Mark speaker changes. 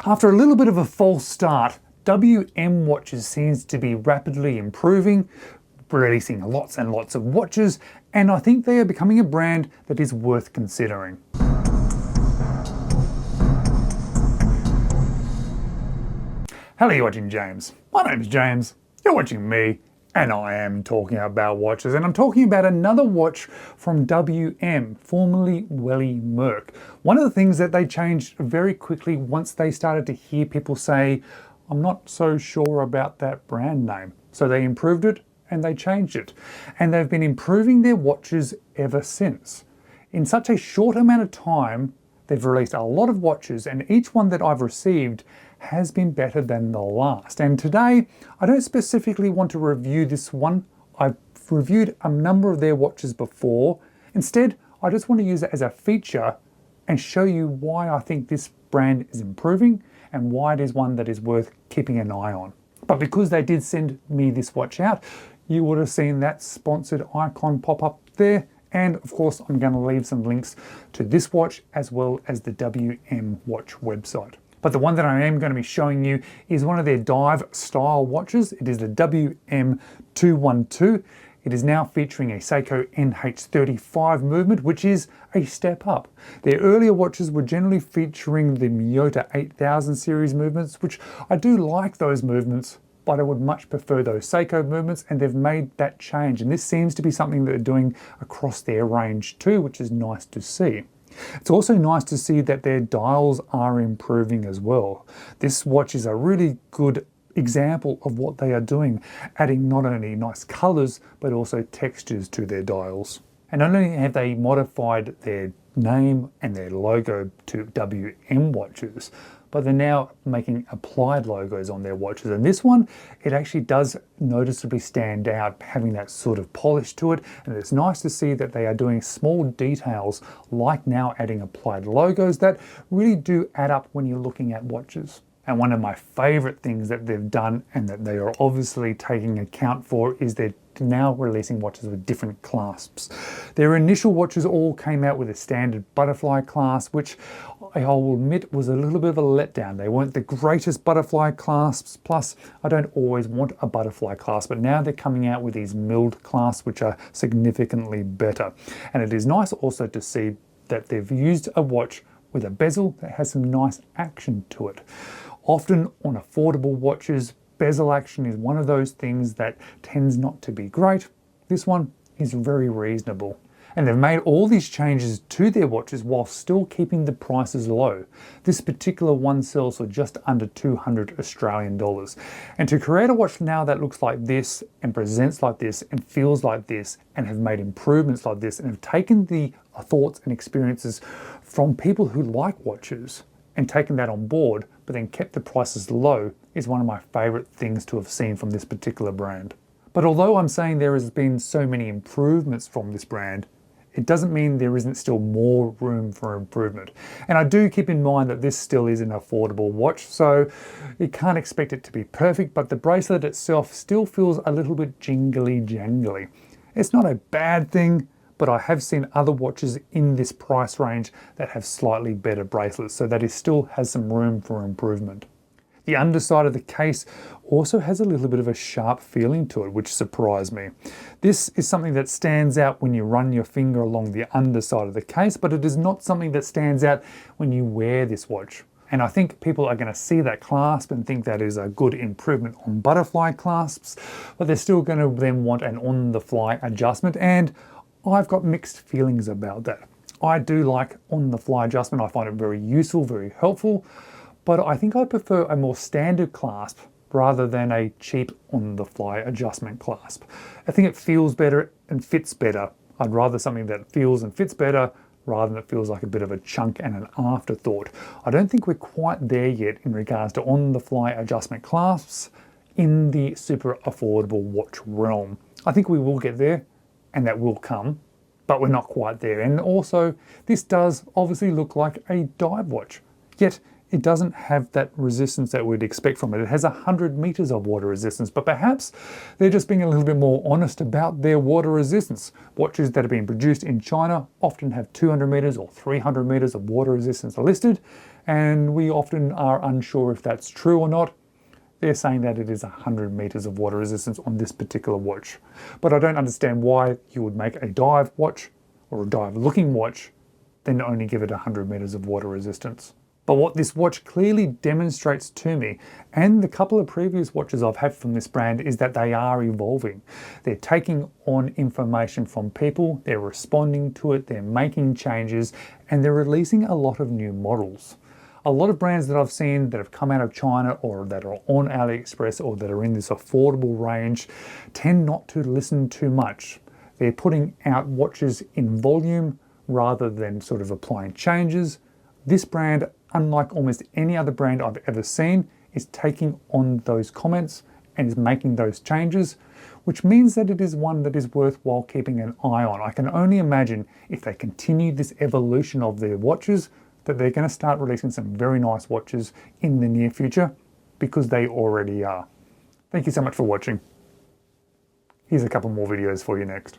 Speaker 1: After a little bit of a false start, WM Watches seems to be rapidly improving, releasing lots and lots of watches, and I think they are becoming a brand that is worth considering. Hello, you're watching James. My name's James, you're watching me, and I am talking about watches, and I'm talking about another watch from WM, formerly Welly Merck. One of the things that they changed very quickly once they started to hear people say, I'm not so sure about that brand name. So they improved it and they changed it. And they've been improving their watches ever since. In such a short amount of time, they've released a lot of watches, and each one that I've received has been better than the last. And today, I don't specifically want to review this one. I've reviewed a number of their watches before. Instead, I just want to use it as a feature and show you why I think this brand is improving and why it is one that is worth keeping an eye on. But because they did send me this watch out, you would have seen that sponsored icon pop up there. And of course, I'm going to leave some links to this watch as well as the WM watch website. But the one that I am going to be showing you is one of their dive style watches. It is the WM212. It is now featuring a Seiko NH35 movement, which is a step up. Their earlier watches were generally featuring the Miyota 8000 series movements, which I do like those movements, but I would much prefer those Seiko movements, and they've made that change. And this seems to be something that they're doing across their range too, which is nice to see. It's also nice to see that their dials are improving as well. This watch is a really good example of what they are doing, adding not only nice colors, but also textures to their dials. And not only have they modified their name and their logo to WM watches, but they're now making applied logos on their watches. And this one, it actually does noticeably stand out, having that sort of polish to it. And it's nice to see that they are doing small details, like now adding applied logos that really do add up when you're looking at watches. And one of my favorite things that they've done, and that they are obviously taking account for, is they're now releasing watches with different clasps. Their initial watches all came out with a standard butterfly clasp, which I will admit was a little bit of a letdown. They weren't the greatest butterfly clasps, plus I don't always want a butterfly clasp, but now they're coming out with these milled clasps, which are significantly better. And it is nice also to see that they've used a watch with a bezel that has some nice action to it. Often on affordable watches, bezel action is one of those things that tends not to be great. This one is very reasonable. And they've made all these changes to their watches while still keeping the prices low. This particular one sells for just under 200 Australian dollars. And to create a watch now that looks like this and presents like this and feels like this and have made improvements like this and have taken the thoughts and experiences from people who like watches and taken that on board, but then kept the prices low, is one of my favorite things to have seen from this particular brand. But although I'm saying there has been so many improvements from this brand, it doesn't mean there isn't still more room for improvement. And I do keep in mind that this still is an affordable watch, so you can't expect it to be perfect, but the bracelet itself still feels a little bit jingly jangly. It's not a bad thing, but I have seen other watches in this price range that have slightly better bracelets, so that it still has some room for improvement. The underside of the case also has a little bit of a sharp feeling to it, which surprised me. This is something that stands out when you run your finger along the underside of the case, but it is not something that stands out when you wear this watch. And I think people are going to see that clasp and think that is a good improvement on butterfly clasps, but they're still going to then want an on-the-fly adjustment, and I've got mixed feelings about that. I do like on-the-fly adjustment. I find it very useful, very helpful, but I think I prefer a more standard clasp rather than a cheap on-the-fly adjustment clasp. I think it feels better and fits better. I'd rather something that feels and fits better rather than it feels like a bit of a chunk and an afterthought. I don't think we're quite there yet in regards to on-the-fly adjustment clasps in the super affordable watch realm. I think we will get there, and that will come, but we're not quite there. And also, this does obviously look like a dive watch, yet it doesn't have that resistance that we'd expect from it. It has 100 meters of water resistance, but perhaps they're just being a little bit more honest about their water resistance. Watches that have been produced in China often have 200 meters or 300 meters of water resistance listed, and we often are unsure if that's true or not. They're saying that it is 100 meters of water resistance on this particular watch. But I don't understand why you would make a dive watch or a dive looking watch, then only give it 100 meters of water resistance. But what this watch clearly demonstrates to me, and the couple of previous watches I've had from this brand, is that they are evolving. They're taking on information from people, they're responding to it, they're making changes, and they're releasing a lot of new models. A lot of brands that I've seen that have come out of China or that are on Aliexpress or that are in this affordable range tend not to listen too much. They're putting out watches in volume rather than sort of applying changes. This brand, unlike almost any other brand I've ever seen, is taking on those comments and is making those changes, which means that it is one that is worthwhile keeping an eye on. I can only imagine if they continue this evolution of their watches that they're going to start releasing some very nice watches in the near future, because they already are. Thank you so much for watching. Here's a couple more videos for you next.